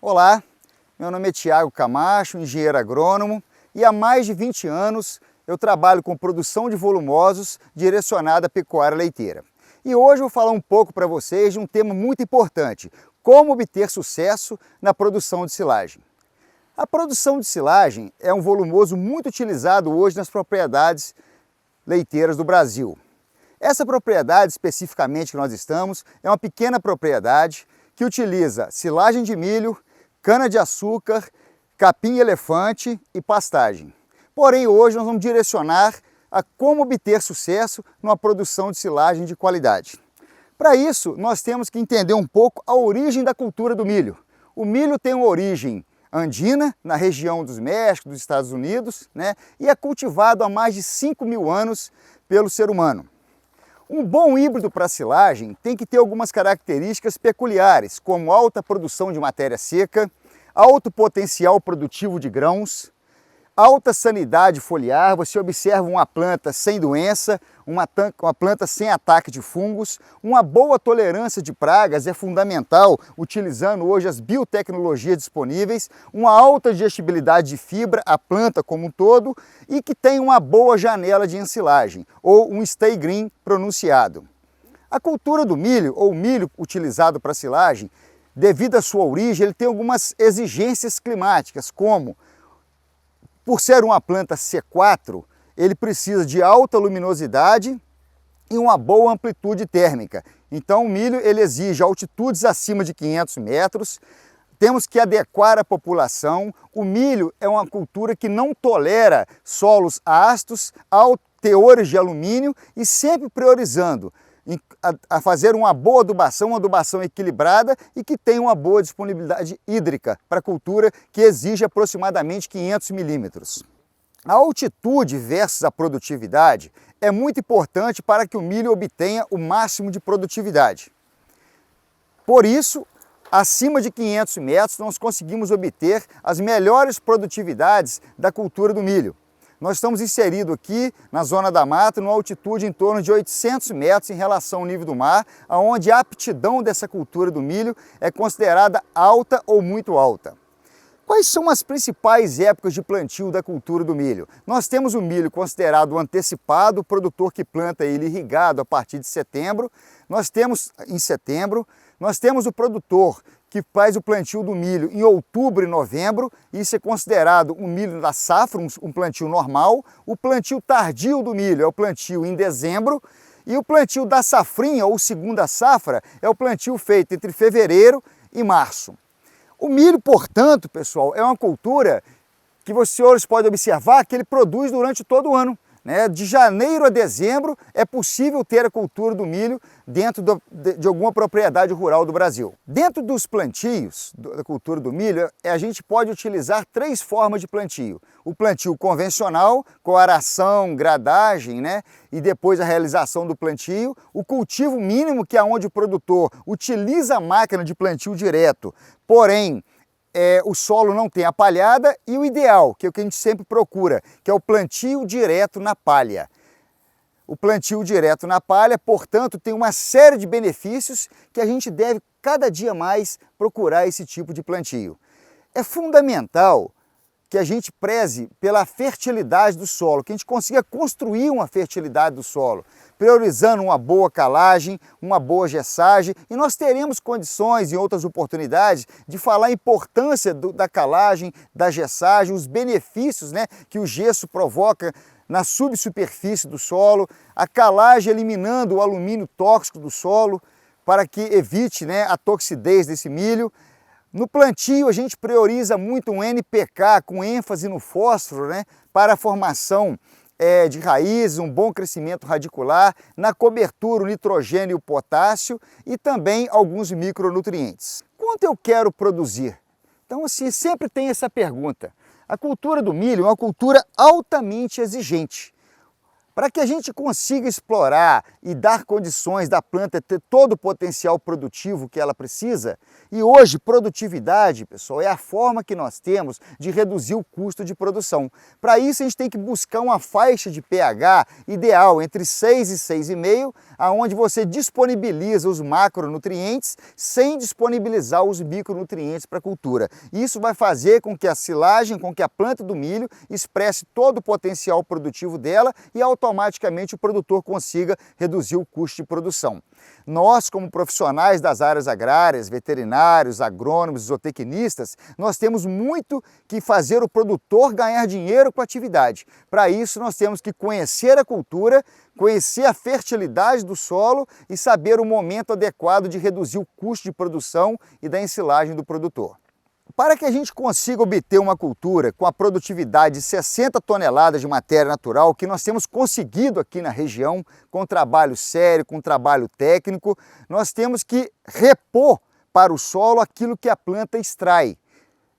Olá, meu nome é Thiago Camacho, engenheiro agrônomo, e há mais de 20 anos eu trabalho com produção de volumosos direcionada à pecuária leiteira. E hoje eu vou falar um pouco para vocês de um tema muito importante: como obter sucesso na produção de silagem. A produção de silagem é um volumoso muito utilizado hoje nas propriedades leiteiras do Brasil. Essa propriedade especificamente que nós estamos é uma pequena propriedade que utiliza silagem de milho, cana-de-açúcar, capim-elefante e pastagem. Porém, hoje nós vamos direcionar a como obter sucesso numa produção de silagem de qualidade. Para isso, nós temos que entender um pouco a origem da cultura do milho. O milho tem uma origem andina, na região dos México, dos Estados Unidos, e é cultivado há mais de 5.000 anos pelo ser humano. Um bom híbrido para silagem tem que ter algumas características peculiares, como alta produção de matéria seca, alto potencial produtivo de grãos, alta sanidade foliar. Você observa uma planta sem doença, uma planta sem ataque de fungos, uma boa tolerância de pragas é fundamental, utilizando hoje as biotecnologias disponíveis, uma alta digestibilidade de fibra, a planta como um todo, e que tem uma boa janela de ensilagem, ou um stay green pronunciado. A cultura do milho, ou milho utilizado para silagem, devido à sua origem, ele tem algumas exigências climáticas, como, por ser uma planta C4, ele precisa de alta luminosidade e uma boa amplitude térmica. Então o milho ele exige altitudes acima de 500 metros, temos que adequar a população. O milho é uma cultura que não tolera solos ácidos, altos teores de alumínio e sempre priorizando a fazer uma boa adubação, uma adubação equilibrada e que tenha uma boa disponibilidade hídrica para a cultura, que exige aproximadamente 500 milímetros. A altitude versus a produtividade é muito importante para que o milho obtenha o máximo de produtividade. Por isso, acima de 500 metros, nós conseguimos obter as melhores produtividades da cultura do milho. Nós estamos inseridos aqui na zona da mata, numa altitude em torno de 800 metros em relação ao nível do mar, onde a aptidão dessa cultura do milho é considerada alta ou muito alta. Quais são as principais épocas de plantio da cultura do milho? Nós temos o milho considerado antecipado, o produtor que planta ele irrigado a partir de setembro. Nós temos o produtor que faz o plantio do milho em outubro e novembro. Isso é considerado um milho da safra, um plantio normal. O plantio tardio do milho é o plantio em dezembro. E o plantio da safrinha, ou segunda safra, é o plantio feito entre fevereiro e março. O milho, portanto, pessoal, é uma cultura que vocês podem observar que ele produz durante todo o ano. De janeiro a dezembro é possível ter a cultura do milho dentro de alguma propriedade rural do Brasil. Dentro dos plantios da cultura do milho, a gente pode utilizar 3 formas de plantio. O plantio convencional, com aração, gradagem, e depois a realização do plantio. O cultivo mínimo, que é onde o produtor utiliza a máquina de plantio direto, porém o solo não tem a palhada, e o ideal, que é o que a gente sempre procura, que é o plantio direto na palha. O plantio direto na palha, portanto, tem uma série de benefícios que a gente deve cada dia mais procurar esse tipo de plantio. É fundamental que a gente preze pela fertilidade do solo, que a gente consiga construir uma fertilidade do solo, priorizando uma boa calagem, uma boa gessagem, e nós teremos condições em outras oportunidades de falar a importância da calagem, da gessagem, os benefícios que o gesso provoca na subsuperfície do solo, a calagem eliminando o alumínio tóxico do solo para que evite a toxidez desse milho. No plantio a gente prioriza muito um NPK com ênfase no fósforo, para a formação de raízes, um bom crescimento radicular, na cobertura o nitrogênio e o potássio e também alguns micronutrientes. Quanto eu quero produzir? Então assim, sempre tem essa pergunta. A cultura do milho é uma cultura altamente exigente. Para que a gente consiga explorar e dar condições da planta ter todo o potencial produtivo que ela precisa. E hoje, produtividade, pessoal, é a forma que nós temos de reduzir o custo de produção. Para isso, a gente tem que buscar uma faixa de pH ideal entre 6 e 6,5, aonde você disponibiliza os macronutrientes sem disponibilizar os micronutrientes para a cultura. Isso vai fazer com que a silagem, com que a planta do milho expresse todo o potencial produtivo dela e automaticamente o produtor consiga reduzir o custo de produção. Nós, como profissionais das áreas agrárias, veterinários, agrônomos, zootecnistas, nós temos muito que fazer o produtor ganhar dinheiro com a atividade. Para isso, nós temos que conhecer a cultura, conhecer a fertilidade do solo e saber o momento adequado de reduzir o custo de produção e da ensilagem do produtor. Para que a gente consiga obter uma cultura com a produtividade de 60 toneladas de matéria natural, que nós temos conseguido aqui na região, com trabalho sério, com trabalho técnico, nós temos que repor para o solo aquilo que a planta extrai.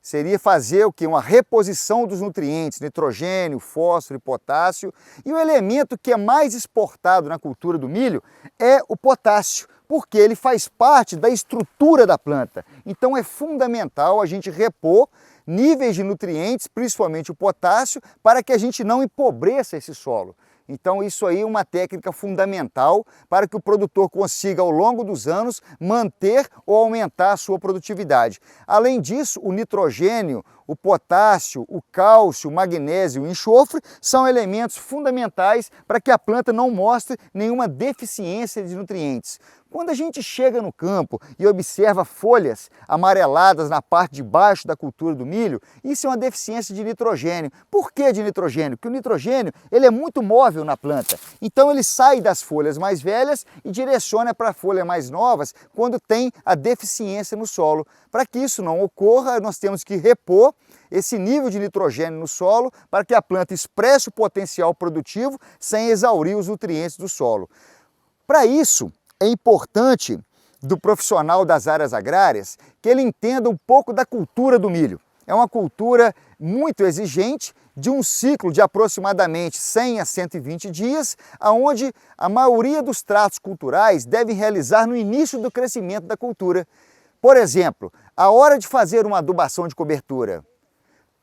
Seria fazer o quê? Uma reposição dos nutrientes, nitrogênio, fósforo e potássio. E o elemento que é mais exportado na cultura do milho é o potássio, porque ele faz parte da estrutura da planta. Então é fundamental a gente repor níveis de nutrientes, principalmente o potássio, para que a gente não empobreça esse solo. Então isso aí é uma técnica fundamental para que o produtor consiga ao longo dos anos manter ou aumentar a sua produtividade. Além disso, o nitrogênio, o potássio, o cálcio, o magnésio e o enxofre são elementos fundamentais para que a planta não mostre nenhuma deficiência de nutrientes. Quando a gente chega no campo e observa folhas amareladas na parte de baixo da cultura do milho, isso é uma deficiência de nitrogênio. Por que de nitrogênio? Porque o nitrogênio ele é muito móvel na planta. Então ele sai das folhas mais velhas e direciona para folhas mais novas quando tem a deficiência no solo. Para que isso não ocorra, nós temos que repor esse nível de nitrogênio no solo para que a planta expresse o potencial produtivo sem exaurir os nutrientes do solo. Para isso, é importante do profissional das áreas agrárias que ele entenda um pouco da cultura do milho. É uma cultura muito exigente, de um ciclo de aproximadamente 100 a 120 dias, onde a maioria dos tratos culturais devem realizar no início do crescimento da cultura. Por exemplo, a hora de fazer uma adubação de cobertura.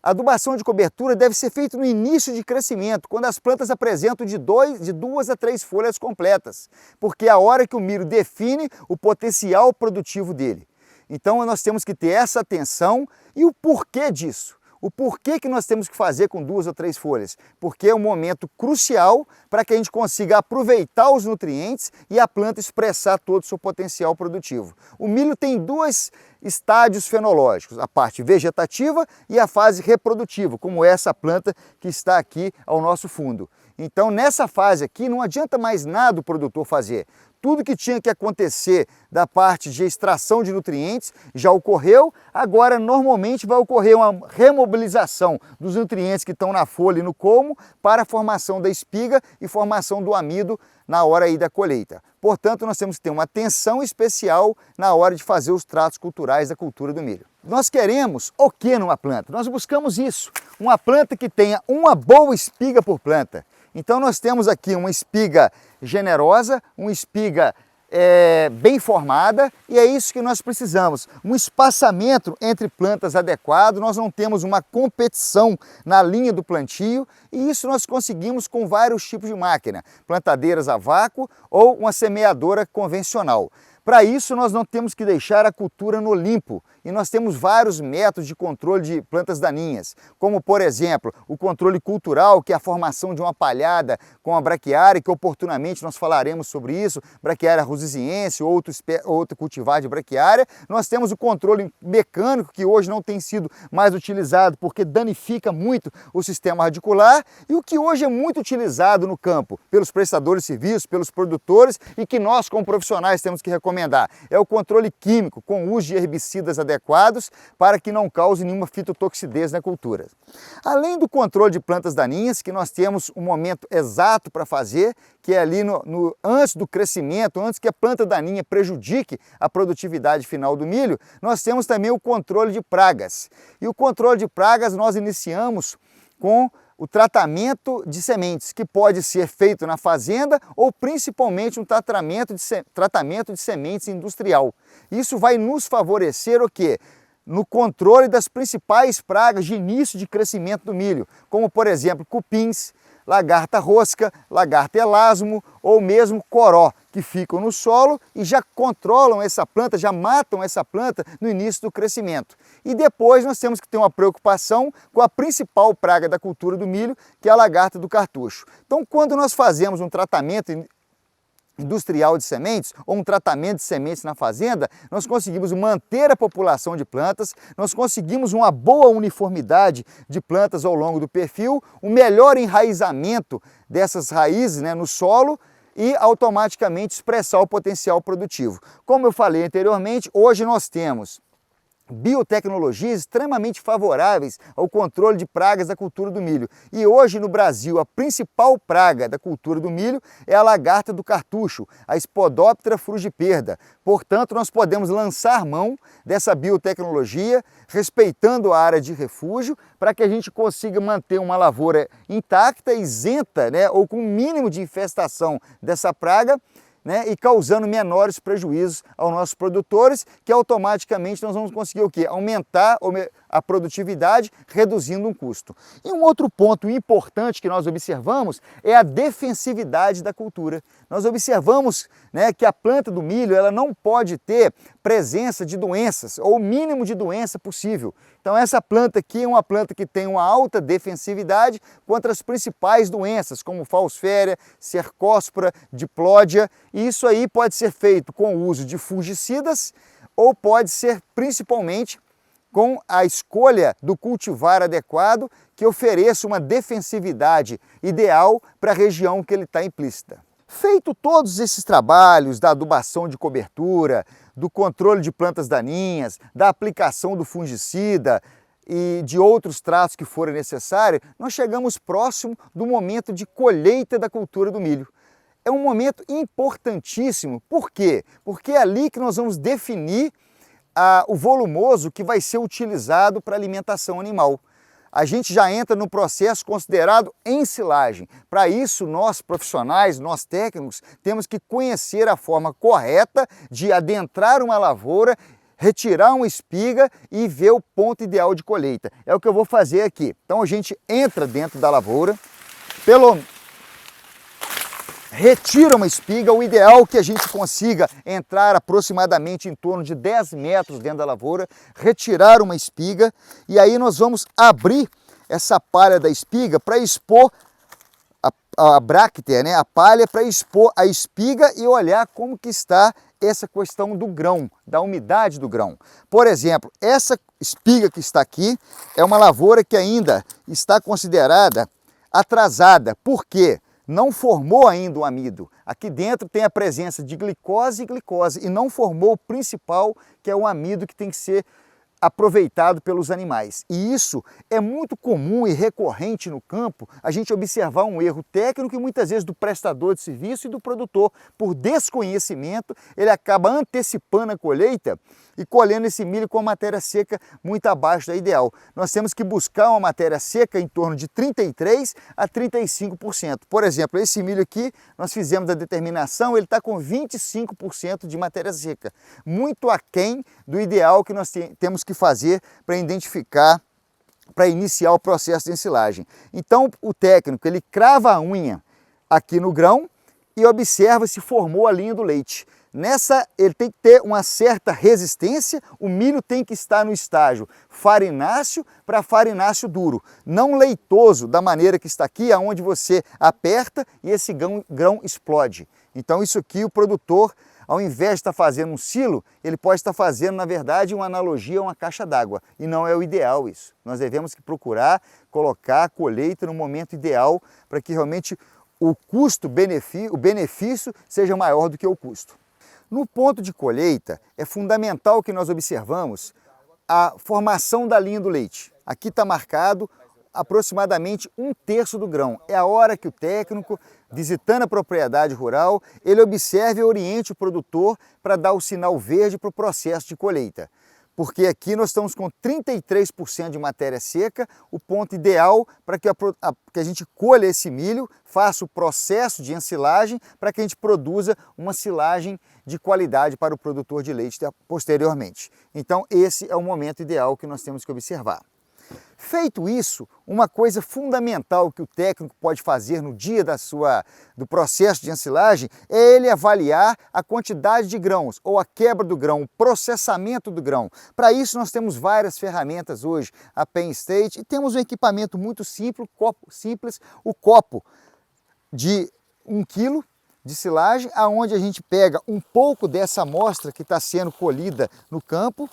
A adubação de cobertura deve ser feita no início de crescimento, quando as plantas apresentam de 2 a 3 folhas completas, porque é a hora que o milho define o potencial produtivo dele. Então nós temos que ter essa atenção e o porquê disso. O porquê que nós temos que fazer com 2 ou 3 folhas? Porque é um momento crucial para que a gente consiga aproveitar os nutrientes e a planta expressar todo o seu potencial produtivo. O milho tem 2 estádios fenológicos, a parte vegetativa e a fase reprodutiva, como essa planta que está aqui ao nosso fundo. Então nessa fase aqui não adianta mais nada o produtor fazer. Tudo que tinha que acontecer da parte de extração de nutrientes já ocorreu, agora normalmente vai ocorrer uma remobilização dos nutrientes que estão na folha e no colmo para a formação da espiga e formação do amido na hora aí da colheita. Portanto, nós temos que ter uma atenção especial na hora de fazer os tratos culturais da cultura do milho. Nós queremos o que numa planta? Nós buscamos isso, uma planta que tenha uma boa espiga por planta. Então nós temos aqui uma espiga generosa, uma espiga bem formada, e é isso que nós precisamos, um espaçamento entre plantas adequado. Nós não temos uma competição na linha do plantio, e isso nós conseguimos com vários tipos de máquina, plantadeiras a vácuo ou uma semeadora convencional. Para isso nós não temos que deixar a cultura no limpo, e nós temos vários métodos de controle de plantas daninhas, como por exemplo o controle cultural, que é a formação de uma palhada com a braquiária, que oportunamente nós falaremos sobre isso, braquiária rusisiense, outro cultivar de braquiária. Nós temos o controle mecânico, que hoje não tem sido mais utilizado porque danifica muito o sistema radicular, e o que hoje é muito utilizado no campo pelos prestadores de serviços, pelos produtores, e que nós como profissionais temos que recomendar, é o controle químico com uso de herbicidas adequados para que não cause nenhuma fitotoxidez na cultura. Além do controle de plantas daninhas, que nós temos um momento exato para fazer, que é ali antes do crescimento, antes que a planta daninha prejudique a produtividade final do milho, nós temos também o controle de pragas. E o controle de pragas nós iniciamos com o tratamento de sementes, que pode ser feito na fazenda ou principalmente um tratamento de sementes industrial. Isso vai nos favorecer o quê? No controle das principais pragas de início de crescimento do milho, como por exemplo cupins, lagarta rosca, lagarta elasmo ou mesmo coró, que ficam no solo e já controlam essa planta, já matam essa planta no início do crescimento. E depois nós temos que ter uma preocupação com a principal praga da cultura do milho, que é a lagarta do cartucho. Então, quando nós fazemos um tratamento industrial de sementes ou um tratamento de sementes na fazenda, nós conseguimos manter a população de plantas, nós conseguimos uma boa uniformidade de plantas ao longo do perfil, um melhor enraizamento dessas raízes, no solo e automaticamente expressar o potencial produtivo. Como eu falei anteriormente, hoje nós temos biotecnologias extremamente favoráveis ao controle de pragas da cultura do milho. E hoje no Brasil a principal praga da cultura do milho é a lagarta do cartucho, a Spodoptera frugiperda. Portanto, nós podemos lançar mão dessa biotecnologia, respeitando a área de refúgio, para que a gente consiga manter uma lavoura intacta, isenta, ou com o mínimo de infestação dessa praga, e causando menores prejuízos aos nossos produtores, que automaticamente nós vamos conseguir o quê? Aumentar a produtividade, reduzindo um custo. E um outro ponto importante que nós observamos é a defensividade da cultura. Nós observamos que a planta do milho ela não pode ter presença de doenças, ou o mínimo de doença possível. Então essa planta aqui é uma planta que tem uma alta defensividade contra as principais doenças, como falsféria, cercóspora, diplódia, e isso aí pode ser feito com o uso de fungicidas ou pode ser principalmente com a escolha do cultivar adequado que ofereça uma defensividade ideal para a região que ele está implícita. Feito todos esses trabalhos da adubação de cobertura, do controle de plantas daninhas, da aplicação do fungicida e de outros tratos que forem necessários, nós chegamos próximo do momento de colheita da cultura do milho. É um momento importantíssimo. Por quê? Porque é ali que nós vamos definir o volumoso que vai ser utilizado para alimentação animal. A gente já entra no processo considerado ensilagem. Para isso, nós profissionais, nós técnicos, temos que conhecer a forma correta de adentrar uma lavoura, retirar uma espiga e ver o ponto ideal de colheita. É o que eu vou fazer aqui. Então a gente entra dentro da lavoura, retira uma espiga, o ideal é que a gente consiga entrar aproximadamente em torno de 10 metros dentro da lavoura, retirar uma espiga e aí nós vamos abrir essa palha da espiga para expor a bráctea, a palha, para expor a espiga e olhar como que está essa questão do grão, da umidade do grão. Por exemplo, essa espiga que está aqui é uma lavoura que ainda está considerada atrasada. Por quê? Não formou ainda o amido. Aqui dentro tem a presença de glicose e não formou o principal, que é o amido que tem que ser aproveitado pelos animais. E isso é muito comum e recorrente no campo, a gente observar um erro técnico e muitas vezes do prestador de serviço e do produtor. Por desconhecimento, ele acaba antecipando a colheita e colhendo esse milho com a matéria seca muito abaixo da ideal. Nós temos que buscar uma matéria seca em torno de 33% a 35%. Por exemplo, esse milho aqui, nós fizemos a determinação, ele está com 25% de matéria seca, muito aquém do ideal que nós temos que fazer para identificar, para iniciar o processo de ensilagem. Então o técnico, ele crava a unha aqui no grão e observa se formou a linha do leite. Nessa ele tem que ter uma certa resistência, o milho tem que estar no estágio farináceo para farináceo duro, não leitoso da maneira que está aqui, aonde você aperta e esse grão explode. Então isso aqui o produtor, ao invés de estar fazendo um silo, ele pode estar fazendo, na verdade, uma analogia a uma caixa d'água. E não é o ideal isso. Nós devemos procurar colocar a colheita no momento ideal para que realmente o benefício seja maior do que o custo. No ponto de colheita, é fundamental que nós observamos a formação da linha do leite. Aqui está marcado aproximadamente 1/3 do grão. É a hora que o técnico, visitando a propriedade rural, ele observe e oriente o produtor para dar o sinal verde para o processo de colheita. porque aqui nós estamos com 33% de matéria seca, o ponto ideal para que a gente colha esse milho, faça o processo de ensilagem para que a gente produza uma silagem de qualidade para o produtor de leite posteriormente. Então esse é o momento ideal que nós temos que observar. Feito isso, uma coisa fundamental que o técnico pode fazer no dia do processo de ensilagem é ele avaliar a quantidade de grãos ou a quebra do grão, o processamento do grão. Para isso nós temos várias ferramentas hoje, a Penn State, e temos um equipamento muito simples, o copo de 1 kg de silagem, aonde a gente pega um pouco dessa amostra que está sendo colhida no campo,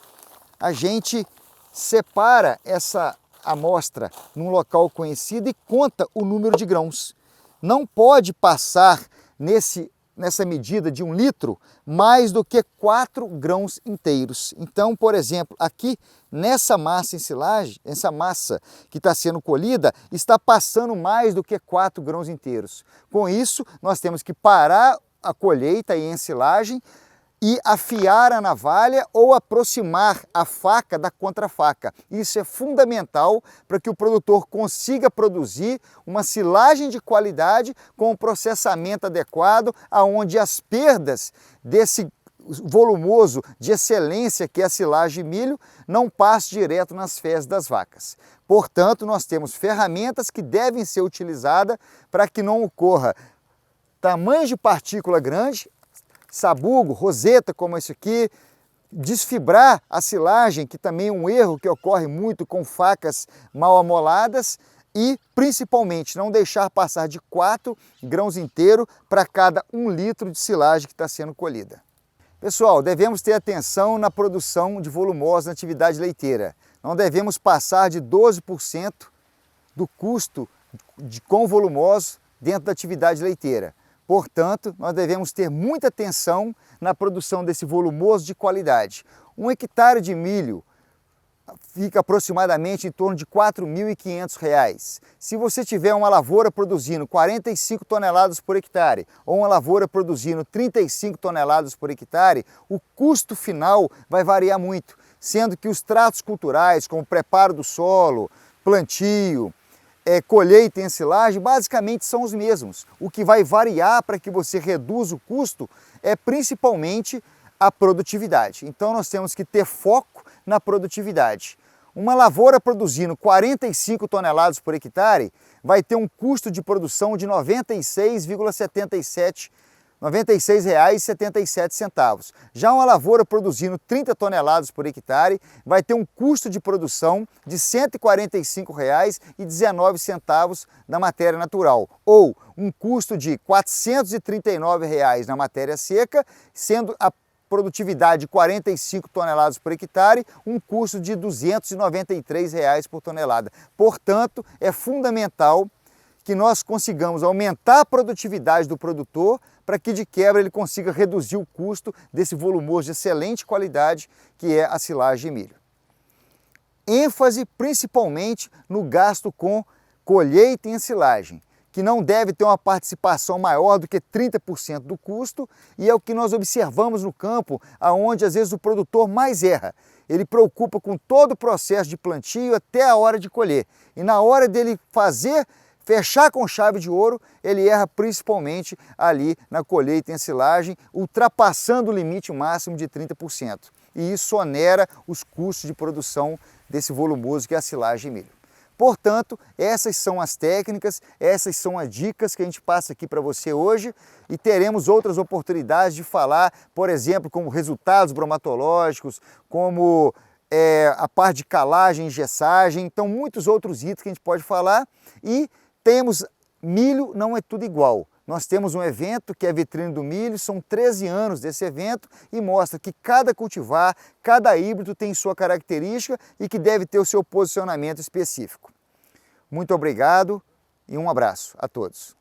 a gente separa essa amostra num local conhecido e conta o número de grãos. Não pode passar nessa medida de 1 litro mais do que 4 grãos inteiros. Então, por exemplo, aqui nessa massa em silagem, essa massa que está sendo colhida, está passando mais do que 4 grãos inteiros. Com isso, nós temos que parar a colheita e a ensilagem e afiar a navalha ou aproximar a faca da contrafaca. Isso é fundamental para que o produtor consiga produzir uma silagem de qualidade com um processamento adequado, aonde as perdas desse volumoso de excelência que é a silagem de milho não passe direto nas fezes das vacas. Portanto, nós temos ferramentas que devem ser utilizadas para que não ocorra tamanhos de partícula grande, sabugo, roseta como esse aqui, desfibrar a silagem, que também é um erro que ocorre muito com facas mal amoladas, e principalmente não deixar passar de 4 grãos inteiros para cada 1 litro de silagem que está sendo colhida. Pessoal, devemos ter atenção na produção de volumosos na atividade leiteira. Não devemos passar de 12% do custo com volumosos dentro da atividade leiteira. Portanto, nós devemos ter muita atenção na produção desse volumoso de qualidade. 1 hectare de milho fica aproximadamente em torno de R$ 4.500. Se você tiver uma lavoura produzindo 45 toneladas por hectare ou uma lavoura produzindo 35 toneladas por hectare, o custo final vai variar muito, sendo que os tratos culturais, como preparo do solo, plantio, colheita e ensilagem, basicamente são os mesmos. O que vai variar para que você reduza o custo é principalmente a produtividade. Então nós temos que ter foco na produtividade. Uma lavoura produzindo 45 toneladas por hectare vai ter um custo de produção de R$ 96,77. R$ 96,77. Já uma lavoura produzindo 30 toneladas por hectare vai ter um custo de produção de R$ 145,19 na matéria natural, ou um custo de R$ 439 na matéria seca, sendo a produtividade de 45 toneladas por hectare, um custo de R$ 293 por tonelada. Portanto, é fundamental que nós consigamos aumentar a produtividade do produtor para que de quebra ele consiga reduzir o custo desse volumoso de excelente qualidade que é a silagem de milho. ênfase principalmente no gasto com colheita e ensilagem, que não deve ter uma participação maior do que 30% do custo, e é o que nós observamos no campo, aonde às vezes o produtor mais erra. Ele preocupa com todo o processo de plantio até a hora de colher, e na hora dele fechar com chave de ouro, ele erra principalmente ali na colheita e ensilagem, ultrapassando o limite máximo de 30%. E isso onera os custos de produção desse volumoso que é a silagem de milho. Portanto, essas são as técnicas, essas são as dicas que a gente passa aqui para você hoje, e teremos outras oportunidades de falar, por exemplo, como resultados bromatológicos, como a parte de calagem e gessagem, então muitos outros itens que a gente pode falar. E temos milho, não é tudo igual. Nós temos um evento que é a Vitrine do Milho, são 13 anos desse evento e mostra que cada cultivar, cada híbrido tem sua característica e que deve ter o seu posicionamento específico. Muito obrigado e um abraço a todos.